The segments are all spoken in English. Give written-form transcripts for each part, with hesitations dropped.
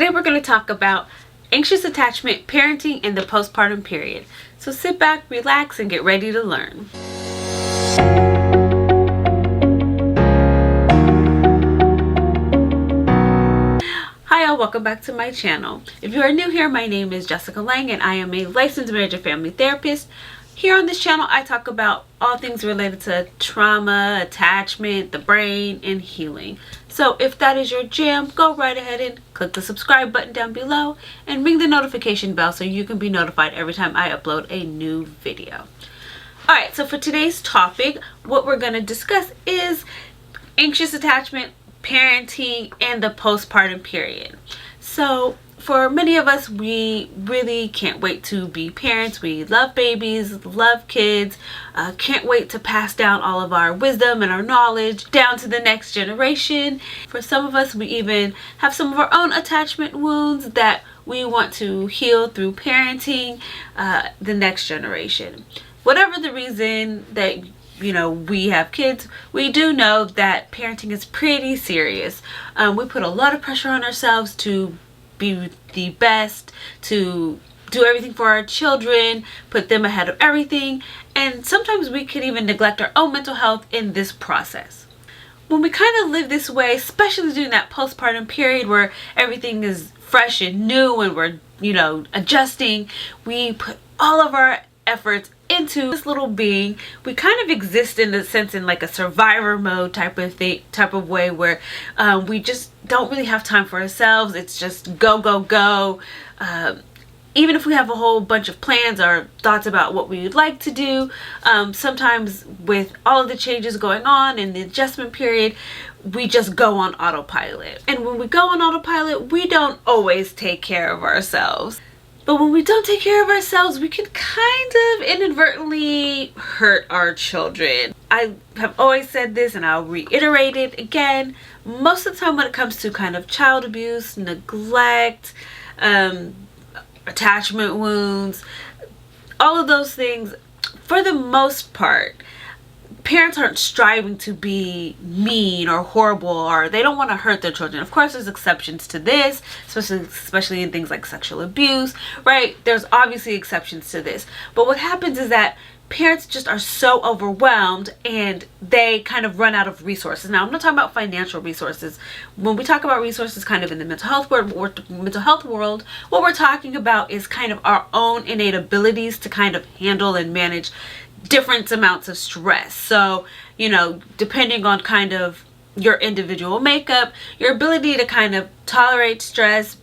Today we're going to talk about anxious attachment, parenting, and the postpartum period. So sit back, relax, and get ready to learn. Hi all, welcome back to my channel. If you are new here, my name is Jessica Lang and I am a licensed marriage and family therapist. Here on this channel, I talk about all things related to trauma, attachment, the brain, and healing. So if that is your jam, go right ahead and click the subscribe button down below and ring the notification bell so you can be notified every time I upload a new video. Alright, so for today's topic, what we're going to discuss is anxious attachment, parenting, and the postpartum period. So for many of us, we really can't wait to be parents. We love babies, love kids, can't wait to pass down all of our wisdom and our knowledge down to the next generation. For some of us, we even have some of our own attachment wounds that we want to heal through parenting the next generation. Whatever the reason that we have kids, we do know that parenting is pretty serious. We put a lot of pressure on ourselves to be the best, to do everything for our children, put them ahead of everything, and sometimes we can even neglect our own mental health in this process. When we kind of live this way, especially during that postpartum period where everything is fresh and new and we're, adjusting, we put all of our efforts into this little being. We kind of exist in a sense in like a survivor mode type of way where we just don't really have time for ourselves. It's just go, go, go. Even if we have a whole bunch of plans or thoughts about what we would like to do, sometimes with all of the changes going on in the adjustment period, we just go on autopilot. And when we go on autopilot, we don't always take care of ourselves. But when we don't take care of ourselves, we can kind of inadvertently hurt our children. I have always said this and I'll reiterate it again. Most of the time when it comes to kind of child abuse, neglect, attachment wounds, all of those things, for the most part, parents aren't striving to be mean or horrible, or they don't want to hurt their children. Of course, there's exceptions to this, especially in things like sexual abuse, right? There's obviously exceptions to this. But what happens is that parents just are so overwhelmed and they kind of run out of resources. Now, I'm not talking about financial resources. When we talk about resources kind of in the mental health world, what we're talking about is kind of our own innate abilities to kind of handle and manage different amounts of stress. So, depending on kind of your individual makeup, your ability to kind of tolerate stress,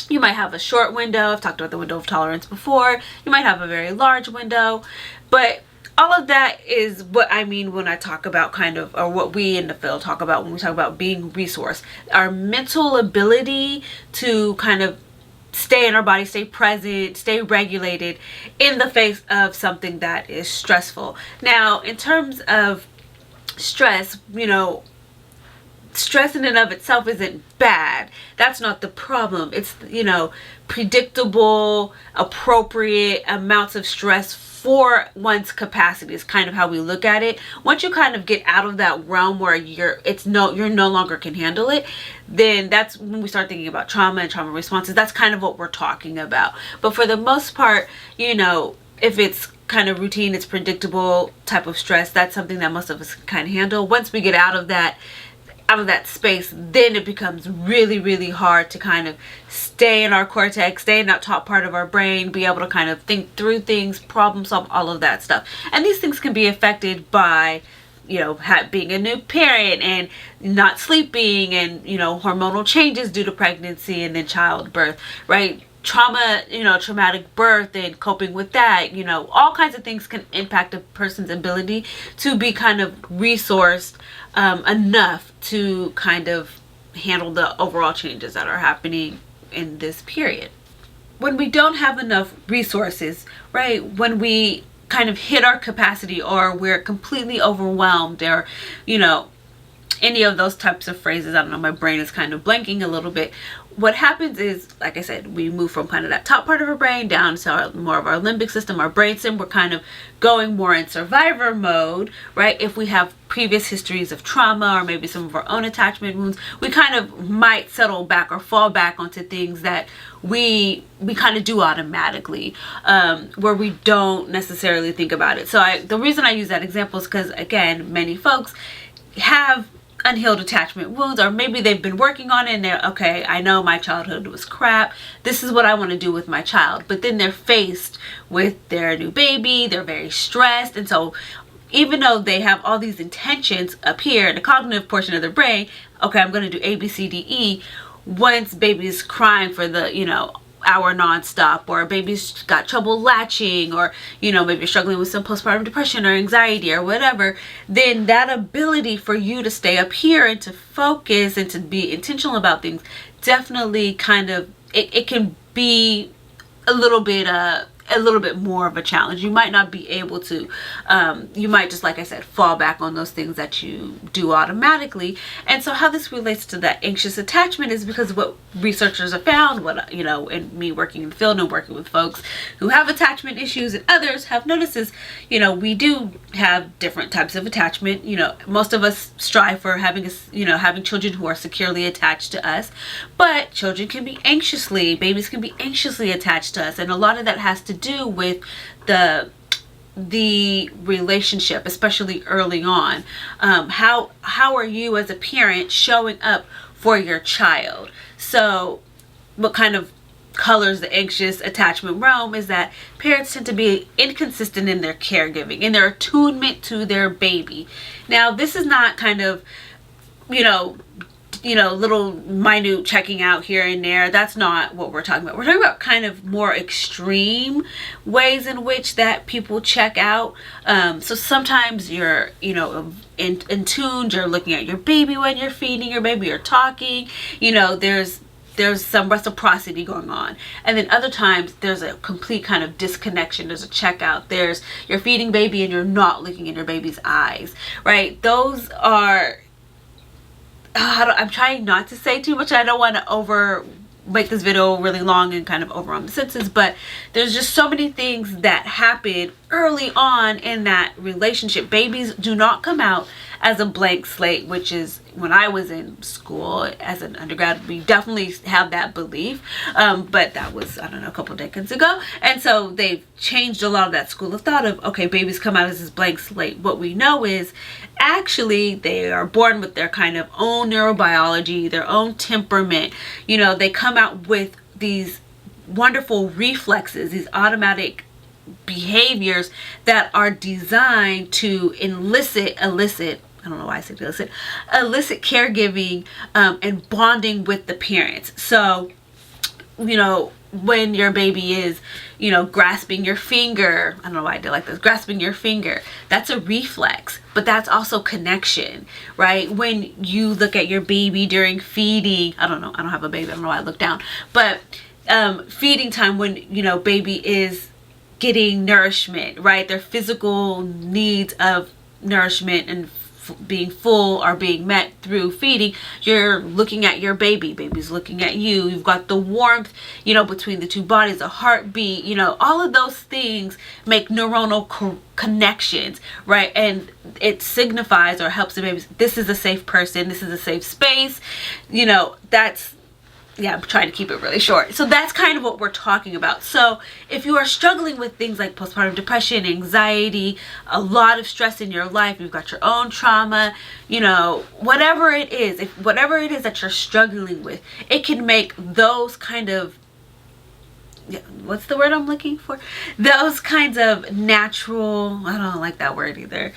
you might have a short window. I've talked about the window of tolerance before. You might have a very large window, but all of that is what I mean when I talk about kind of, or what we in the field talk about when we talk about being resource. Our mental ability to kind of stay in our body, stay present, stay regulated in the face of something that is stressful. Now, in terms of stress, stress in and of itself isn't bad. That's not the problem. It's, predictable, appropriate amounts of stress for one's capacity is kind of how we look at it. Once you kind of get out of that realm where you're no longer can handle it, then that's when we start thinking about trauma and trauma responses. That's kind of what we're talking about. But for the most part, if it's kind of routine, it's predictable type of stress, that's something that most of us can kind of handle. Once we get out of that space, then it becomes really, really hard to kind of stay in our cortex, stay in that top part of our brain, be able to kind of think through things, problem solve, all of that stuff. And these things can be affected by being a new parent and not sleeping and hormonal changes due to pregnancy and then childbirth, right? Trauma, traumatic birth and coping with that, all kinds of things can impact a person's ability to be kind of resourced enough to kind of handle the overall changes that are happening in this period. When we don't have enough resources, right, when we kind of hit our capacity or we're completely overwhelmed or, any of those types of phrases. I don't know, my brain is kind of blanking a little bit. What happens is, like I said, we move from kind of that top part of our brain down to more of our limbic system, our brainstem. We're kind of going more in survivor mode, right? If we have previous histories of trauma or maybe some of our own attachment wounds, we kind of might settle back or fall back onto things that we kind of do automatically, where we don't necessarily think about it. So the reason I use that example is because, again, many folks have unhealed attachment wounds, or maybe they've been working on it and they're, okay, I know my childhood was crap, this is what I want to do with my child. But then they're faced with their new baby, they're very stressed, and so even though they have all these intentions up here in the cognitive portion of their brain, okay, I'm going to do A, B, C, D, E, once baby's crying for the, hour nonstop, or a baby's got trouble latching, or maybe you're struggling with some postpartum depression or anxiety or whatever, then that ability for you to stay up here and to focus and to be intentional about things definitely kind of it can be a little bit more of a challenge. You might not be able to, you might just, like I said, fall back on those things that you do automatically. And so how this relates to that anxious attachment is because what researchers have found, and me working in the field and working with folks who have attachment issues and others have noticed is, we do have different types of attachment. Most of us strive for having children who are securely attached to us, but children can be babies can be anxiously attached to us. And a lot of that has to do with the relationship, especially early on. How are you as a parent showing up for your child? So what kind of colors the anxious attachment realm is that parents tend to be inconsistent in their caregiving, in their attunement to their baby. Now, this is not kind of, little minute checking out here and there. That's not what we're talking about. We're talking about kind of more extreme ways in which that people check out. So sometimes you're, in tuned, you're looking at your baby when you're feeding your baby or talking, there's some reciprocity going on. And then other times there's a complete kind of disconnection. There's a checkout. You're feeding baby and you're not looking in your baby's eyes, right? Those are, I'm trying not to say too much. I don't want to make this video really long and kind of overwhelm the senses, but there's just so many things that happen early on in that relationship. Babies do not come out as a blank slate, which is when I was in school as an undergrad, we definitely have that belief. But that was, I don't know, a couple decades ago. And so they've changed a lot of that school of thought of, okay, babies come out as this blank slate. What we know is actually they are born with their kind of own neurobiology, their own temperament. They come out with these wonderful reflexes, these automatic behaviors that are designed to elicit, I don't know why I said elicit caregiving and bonding with the parents. So, when your baby is, grasping your finger, I don't know why I did like this, grasping your finger, that's a reflex, but that's also connection, right? When you look at your baby during feeding, I don't have a baby, I don't know why I looked down, but feeding time when, baby is getting nourishment, right? Their physical needs of nourishment and being full are being met through feeding. You're looking at your baby's looking at you. You've got the warmth, between the two bodies, the heartbeat, all of those things make neuronal connections, right? And it signifies or helps the baby, this is a safe person, this is a safe space. I'm trying to keep it really short. So that's kind of what we're talking about. So if you are struggling with things like postpartum depression, anxiety, a lot of stress in your life, you've got your own trauma, whatever it is that you're struggling with, it can make those kind of, what's the word I'm looking for? Those kinds of natural, I don't like that word either.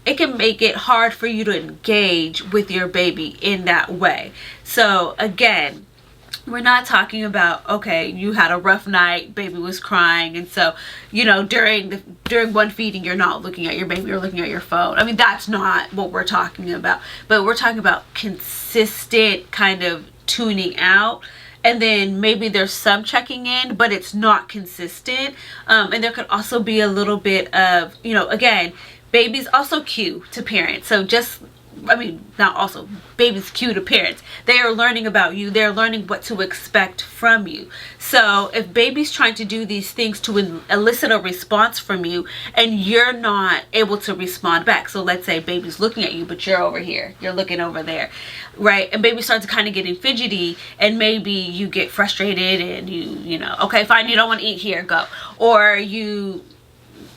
It can make it hard for you to engage with your baby in that way. So again, we're not talking about, okay, you had a rough night, baby was crying, and so, during one feeding, you're not looking at your baby, you're looking at your phone. I mean, that's not what we're talking about. But we're talking about consistent kind of tuning out. And then maybe there's some checking in, but it's not consistent. And there could also be a little bit of, again, babies also cue to parents. So just I mean, not also, babies cue to parents. They are learning about you. They're learning what to expect from you. So if baby's trying to do these things to elicit a response from you and you're not able to respond back. So let's say baby's looking at you, but you're over here. You're looking over there, right? And baby starts kind of getting fidgety, and maybe you get frustrated and you know, okay, fine, you don't want to eat, here, go. Or you,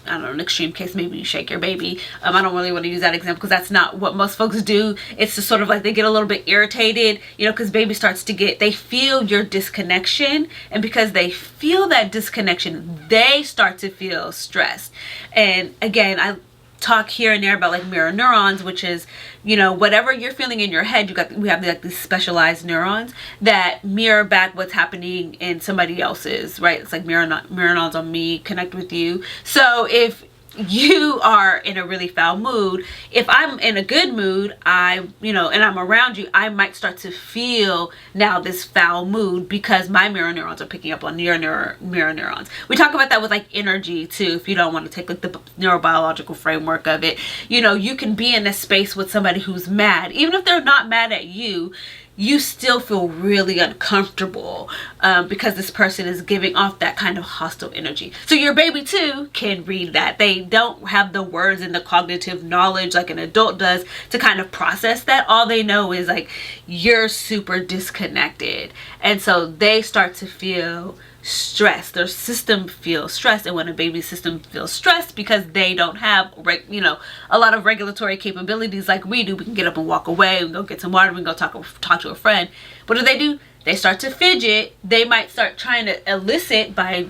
I don't know, an extreme case, maybe you shake your baby. I don't really want to use that example because that's not what most folks do. It's just sort of like they get a little bit irritated, you know, because baby starts to they feel your disconnection. And because they feel that disconnection, they start to feel stressed. And again, I talk here and there about like mirror neurons, which is, you know, whatever you're feeling in your head, we have like these specialized neurons that mirror back what's happening in somebody else's, right? It's like mirror neurons on me connect with you. So if you are in a really foul mood, if I'm in a good mood, you know, and I'm around you, I might start to feel now this foul mood because my mirror neurons are picking up on your mirror neurons. We talk about that with like energy too. If you don't want to take like the neurobiological framework of it, you know, you can be in a space with somebody who's mad, even if they're not mad at you. You still feel really uncomfortable because this person is giving off that kind of hostile energy. So your baby too can read that. They don't have the words and the cognitive knowledge like an adult does to kind of process that. All they know is like you're super disconnected. And so they start to feel stressed. Their system feels stressed. And when a baby's system feels stressed because they don't have, you know, a lot of regulatory capabilities like we do, we can get up and walk away, we can go get some water, we can go talk to a friend. What do? They start to fidget. They might start trying to elicit by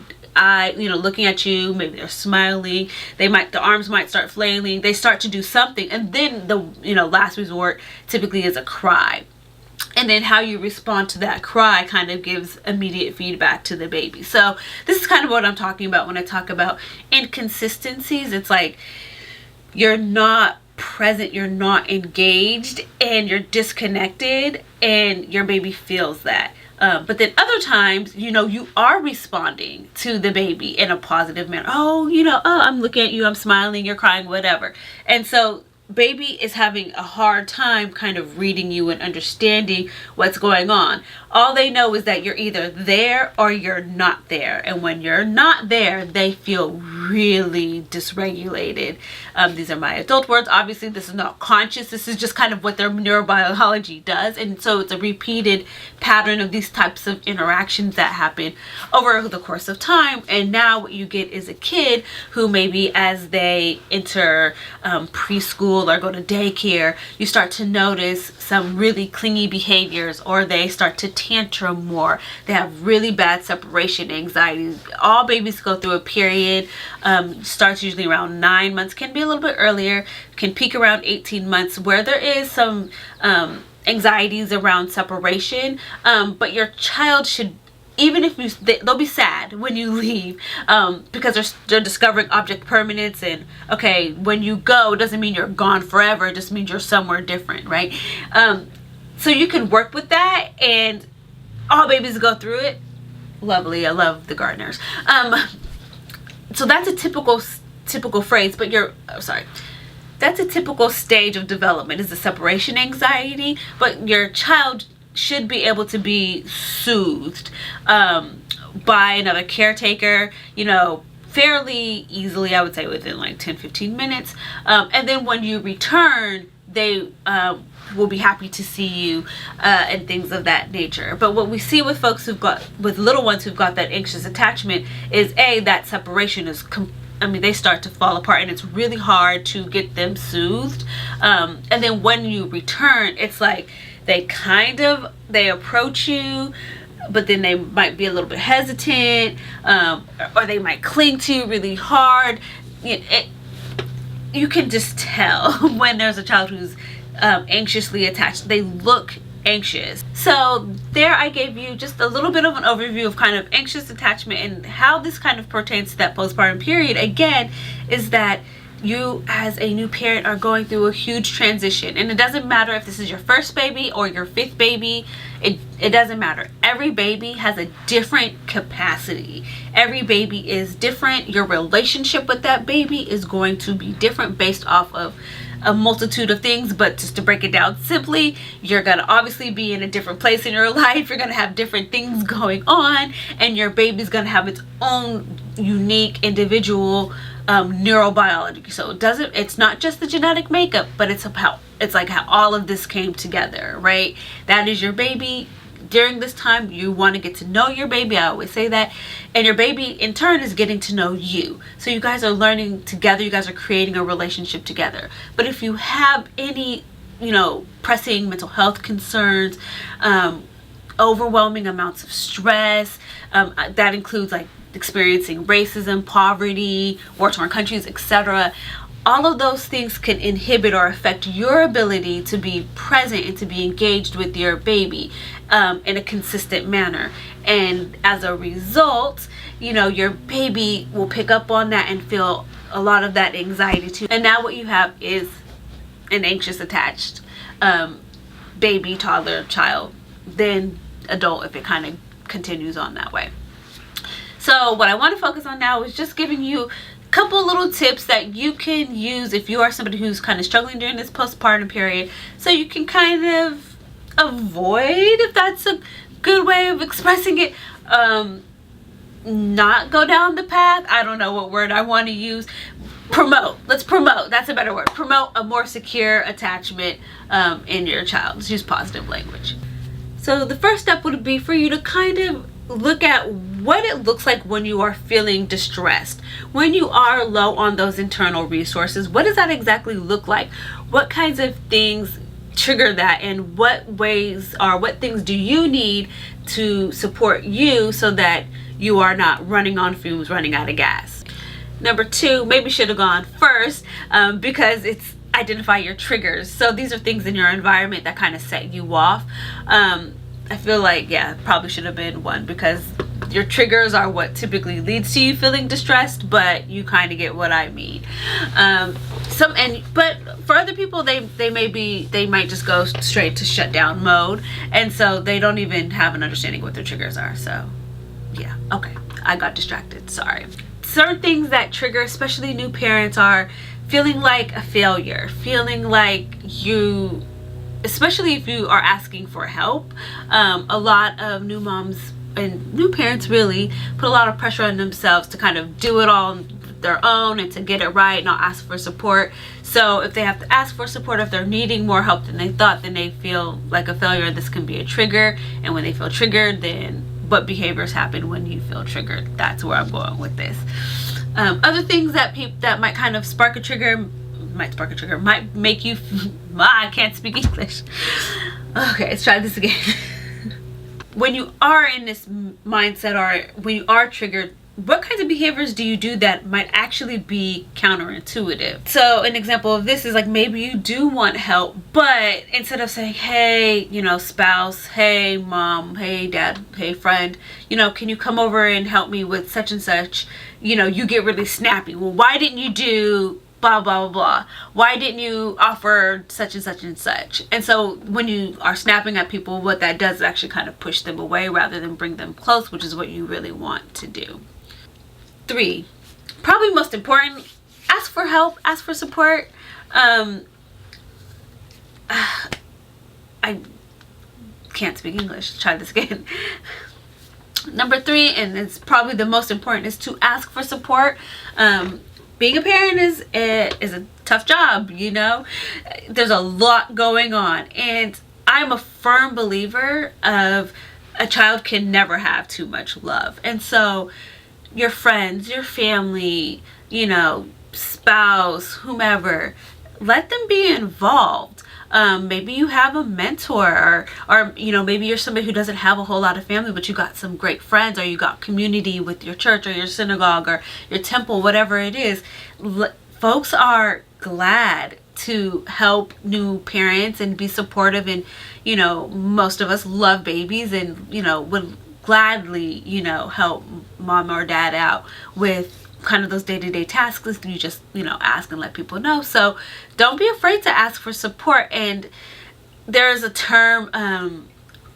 you know, looking at you. Maybe they're smiling. The arms might start flailing. They start to do something, and then the, you know, last resort typically is a cry. And then how you respond to that cry kind of gives immediate feedback to the baby. So this is kind of what I'm talking about when I talk about inconsistencies. It's like you're not present, you're not engaged, and you're disconnected, and your baby feels that. But then other times, you know, you are responding to the baby in a positive manner. Oh, you know, oh, I'm looking at you, I'm smiling, you're crying, whatever. And so baby is having a hard time kind of reading you and understanding what's going on. All they know is that you're either there or you're not there. And when you're not there, they feel really dysregulated. These are my adult words. Obviously, this is not conscious. This is just kind of what their neurobiology does. And so it's a repeated pattern of these types of interactions that happen over the course of time. And now what you get is a kid who maybe as they enter preschool or go to daycare, you start to notice some really clingy behaviors, or they start to tantrum more. They have really bad separation anxiety. All babies go through a period, starts usually around 9 months, can be a little bit earlier, can peak around 18 months, where there is some anxieties around separation, but your child should, even if they'll be sad when you leave, because they're discovering object permanence, and okay, when you go, it doesn't mean you're gone forever, it just means you're somewhere different, right? So you can work with that, and all babies go through it. Lovely, I love the gardeners. So that's a typical phrase, but that's a typical stage of development, is the separation anxiety, but your child should be able to be soothed by another caretaker, you know, fairly easily, I would say within like 10-15 minutes. And then when you return, they will be happy to see you and things of that nature. But what we see with folks with little ones who've got that anxious attachment is that separation is they start to fall apart, and it's really hard to get them soothed. And then when you return, it's like they approach you, but then they might be a little bit hesitant, or they might cling to you really hard. You can just tell when there's a child who's anxiously attached. They look anxious. So there I gave you just a little bit of an overview of kind of anxious attachment and how this kind of pertains to that postpartum period. Again, is that you as a new parent are going through a huge transition, and it doesn't matter if this is your first baby or your fifth baby. It doesn't matter. Every baby has a different capacity. Every baby is different. Your relationship with that baby is going to be different based off of a multitude of things, but just to break it down simply, you're gonna obviously be in a different place in your life. You're gonna have different things going on, and your baby's gonna have its own unique individual neurobiology. So it's not just the genetic makeup, but it's like how all of this came together, right? That is your baby. During this time, you want to get to know your baby. I always say that. And your baby, in turn, is getting to know you. So you guys are learning together. You guys are creating a relationship together. But if you have any, pressing mental health concerns, overwhelming amounts of stress, that includes like experiencing racism, poverty, war-torn countries, etc., all of those things can inhibit or affect your ability to be present and to be engaged with your baby in a consistent manner. And as a result, your baby will pick up on that and feel a lot of that anxiety too. And now what you have is an anxious attached baby, toddler, child, then adult, if it kind of continues on that way. So what I want to focus on now is just giving you couple little tips that you can use if you are somebody who's kind of struggling during this postpartum period, so you can kind of avoid, if that's a good way of expressing it, not go down the path. I don't know what word I want to use. Let's promote. That's a better word. Promote a more secure attachment in your child. Let's use positive language. So the first step would be for you to kind of look at what it looks like when you are feeling distressed, when you are low on those internal resources. What does that exactly look like? What kinds of things trigger that, and what things do you need to support you so that you are not running on fumes, running out of gas? Number two, maybe should have gone first, because it's identify your triggers. So these are things in your environment that kind of set you off. I feel like, probably should have been one, because your triggers are what typically leads to you feeling distressed, but you kind of get what I mean. But for other people, they might just go straight to shutdown mode, and so they don't even have an understanding what their triggers are. So okay, I got distracted, sorry. Certain things that trigger, especially new parents, are feeling like a failure, feeling like you, especially if you are asking for help. A lot of new moms and new parents really put a lot of pressure on themselves to kind of do it all on their own and to get it right, not ask for support. So if they have to ask for support, if they're needing more help than they thought, then they feel like a failure. This can be a trigger. And when they feel triggered, then what behaviors happen when you feel triggered? That's where I'm going with this. Other things that might kind of spark a trigger, might make you, I can't speak English. Okay, let's try this again. When you are in this mindset, or when you are triggered, what kinds of behaviors do you do that might actually be counterintuitive? So an example of this is like, maybe you do want help, but instead of saying, hey, spouse, hey mom, hey dad, hey friend, can you come over and help me with such and such? You get really snappy. Well, why didn't you do blah, blah, blah, blah? Why didn't you offer such and such and such? And so when you are snapping at people, what that does is actually kind of push them away rather than bring them close, which is what you really want to do. 3, probably most important, ask for help, ask for support. I can't speak English. Try this again. Number 3, and it's probably the most important, is to ask for support. Being a parent is a tough job, There's a lot going on, and I'm a firm believer of a child can never have too much love. And so your friends, your family, spouse, whomever, let them be involved. Maybe you have a mentor, or maybe you're somebody who doesn't have a whole lot of family, but you got some great friends, or you got community with your church or your synagogue or your temple, whatever it is. Folks are glad to help new parents and be supportive, and most of us love babies and would gladly help mom or dad out with kind of those day-to-day tasks if you just ask and let people know. So don't be afraid to ask for support. And there's a term,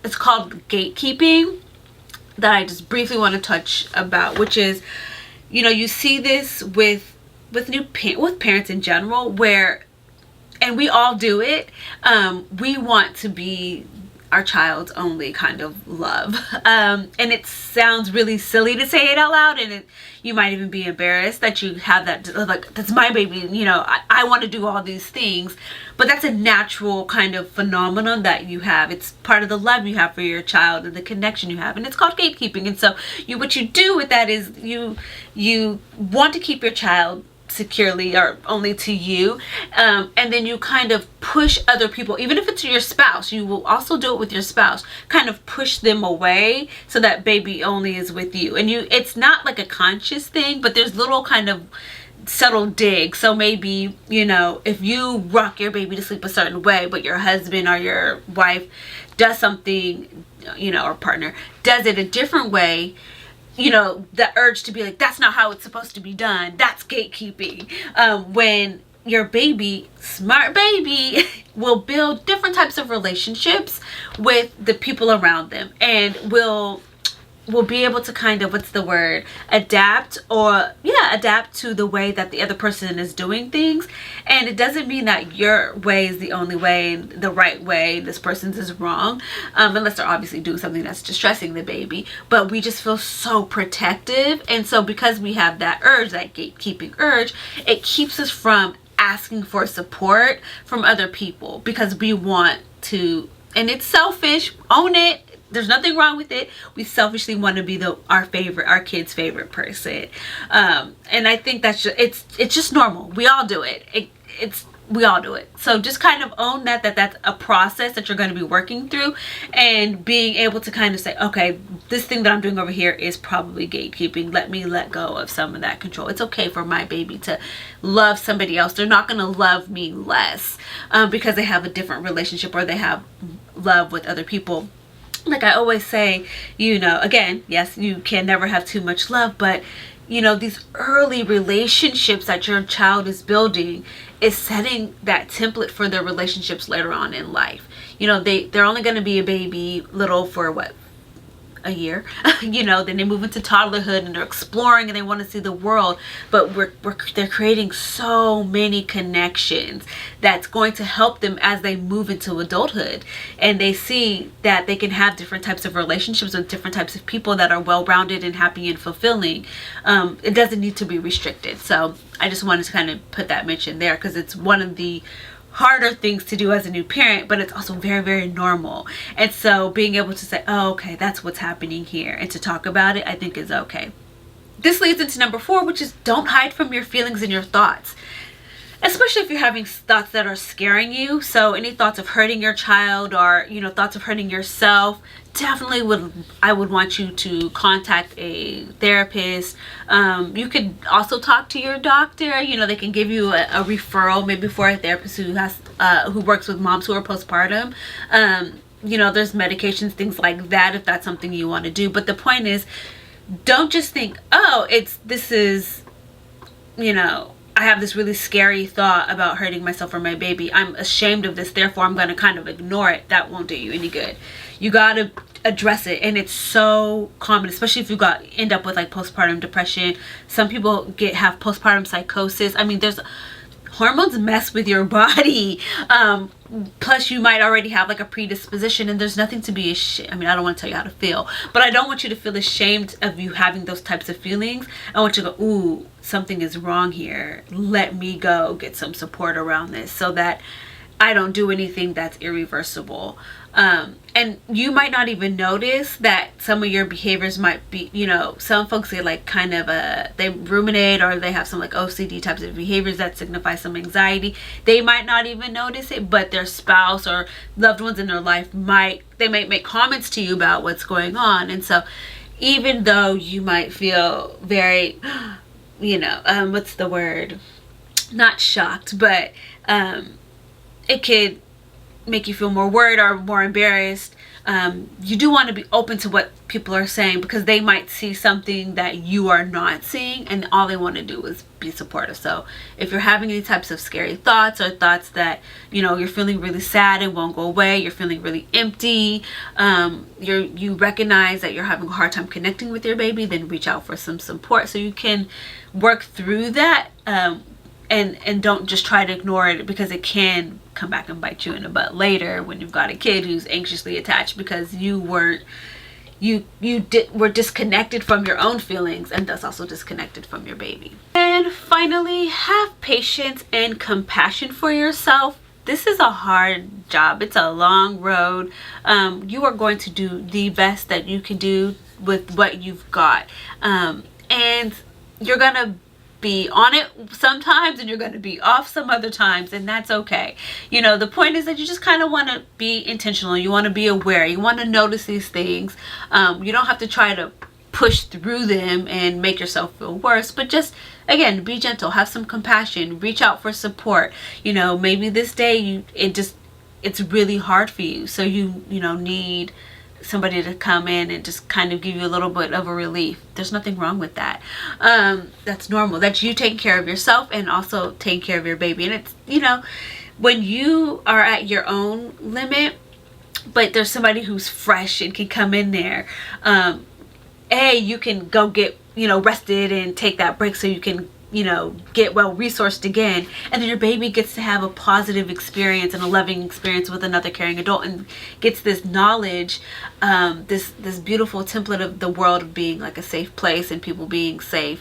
it's called gatekeeping, that I just briefly want to touch about, which is, you see this with parents in general, where and we all do it. We want to be our child's only kind of love. And it sounds really silly to say it out loud, and you might even be embarrassed that you have that, like, that's my baby, you know, I want to do all these things. But that's a natural kind of phenomenon that you have. It's part of the love you have for your child and the connection you have, and it's called gatekeeping. And so what you do with that is you want to keep your child securely or only to you, and then you kind of push other people, even if it's your spouse. You will also do it with your spouse, kind of push them away so that baby only is with you. And it's not like a conscious thing, but there's little kind of subtle dig. So maybe, you know, if you rock your baby to sleep a certain way, but your husband or your wife does something, you know, or partner does it a different way, you know, the urge to be like, that's not how it's supposed to be done, that's gatekeeping. When your baby, smart baby, will build different types of relationships with the people around them, and will be able to kind of, what's the word, adapt to the way that the other person is doing things. And it doesn't mean that your way is the only way and the right way, this person's is wrong, unless they're obviously doing something that's distressing the baby. But we just feel so protective, and so because we have that urge, that gatekeeping urge, it keeps us from asking for support from other people, because we want to, and it's selfish, own it. There's nothing wrong with it. We selfishly want to be our kid's favorite person, and I think that's it's just normal. We all do it. We all do it. So just kind of own that's a process that you're going to be working through, and being able to kind of say, okay, this thing that I'm doing over here is probably gatekeeping. Let me let go of some of that control. It's okay for my baby to love somebody else. They're not going to love me less because they have a different relationship or they have love with other people. Like I always say, you know, again, yes, you can never have too much love, but you know, these early relationships that your child is building is setting that template for their relationships later on in life. You know, they're only going to be a baby little for what, a year, you know, then they move into toddlerhood and they're exploring and they want to see the world. But they're creating so many connections that's going to help them as they move into adulthood, and they see that they can have different types of relationships with different types of people that are well-rounded and happy and fulfilling. It doesn't need to be restricted. So I just wanted to kind of put that mention there, because it's one of the harder things to do as a new parent, but it's also very, very normal. And so being able to say, oh, okay, that's what's happening here, and to talk about it, I think is okay. This leads into number 4, which is don't hide from your feelings and your thoughts, especially if you're having thoughts that are scaring you. So any thoughts of hurting your child, or, you know, thoughts of hurting yourself, definitely I would want you to contact a therapist. You could also talk to your doctor. You know, they can give you a referral maybe for a therapist who works with moms who are postpartum. You know, there's medications, things like that, if that's something you want to do. But the point is, don't just think, oh, this is, you know, I have this really scary thought about hurting myself or my baby. I'm ashamed of this, therefore I'm going to kind of ignore it. That won't do you any good. You got to address it. And it's so common, especially if you end up with like postpartum depression. Some people have postpartum psychosis. I mean, hormones mess with your body. Plus you might already have like a predisposition, and there's nothing to be ashamed. I mean, I don't want to tell you how to feel, but I don't want you to feel ashamed of you having those types of feelings. I want you to go, ooh, something is wrong here. Let me go get some support around this so that I don't do anything that's irreversible. And you might not even notice that some of your behaviors might be, you know, some folks say like kind of they ruminate, or they have some like OCD types of behaviors that signify some anxiety. They might not even notice it, but their spouse or loved ones in their life might make comments to you about what's going on. And so even though you might feel very, you know, what's the word? Not shocked, but it could make you feel more worried or more embarrassed. You do want to be open to what people are saying, because they might see something that you are not seeing, and all they want to do is be supportive. So if you're having any types of scary thoughts, or thoughts that, you know, you're feeling really sad and won't go away, you're feeling really empty, you recognize that you're having a hard time connecting with your baby, then reach out for some support so you can work through that and don't just try to ignore it, because it can come back and bite you in the butt later when you've got a kid who's anxiously attached because you were disconnected from your own feelings, and thus also disconnected from your baby. And finally, have patience and compassion for yourself. This is a hard job. It's a long road. You are going to do the best that you can do with what you've got. And you're going to be on it sometimes, and you're going to be off some other times, and that's okay. You know, the point is that you just kind of want to be intentional. You want to be aware. You want to notice these things. You don't have to try to push through them and make yourself feel worse, but just, again, be gentle, have some compassion, reach out for support. You know, maybe this day it's really hard for you, so you need somebody to come in and just kind of give you a little bit of a relief. There's nothing wrong with that. That's normal. That's you taking care of yourself and also taking care of your baby. And it's, when you are at your own limit, but there's somebody who's fresh and can come in there, you can go get, rested and take that break so you can, get well resourced again, and then your baby gets to have a positive experience and a loving experience with another caring adult, and gets this knowledge, this beautiful template of the world of being like a safe place and people being safe,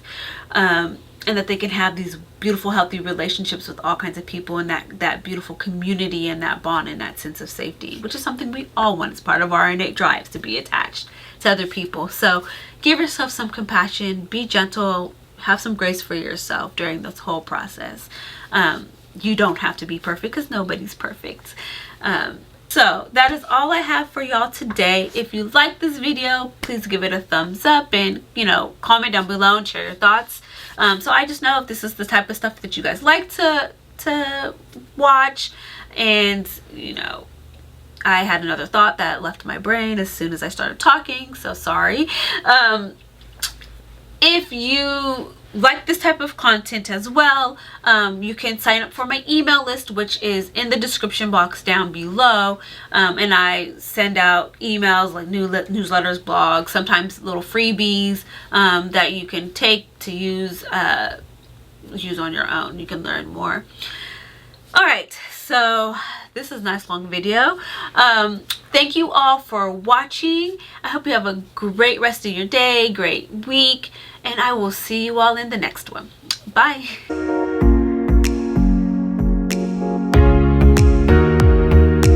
and that they can have these beautiful healthy relationships with all kinds of people, and that beautiful community and that bond and that sense of safety, which is something we all want. It's part of our innate drives to be attached to other people. So give yourself some compassion, be gentle, have some grace for yourself during this whole process. You don't have to be perfect, because nobody's perfect. So that is all I have for y'all today. If you like this video, please give it a thumbs up, and comment down below and share your thoughts, so I just know if this is the type of stuff that you guys like to watch. And I had another thought that left my brain as soon as I started talking, so sorry. If you like this type of content as well, you can sign up for my email list, which is in the description box down below. And I send out emails like newsletters, blogs, sometimes little freebies that you can take to use on your own. You can learn more. All right, so this is a nice long video. Thank you all for watching. I hope you have a great rest of your day, great week, and I will see you all in the next one. Bye.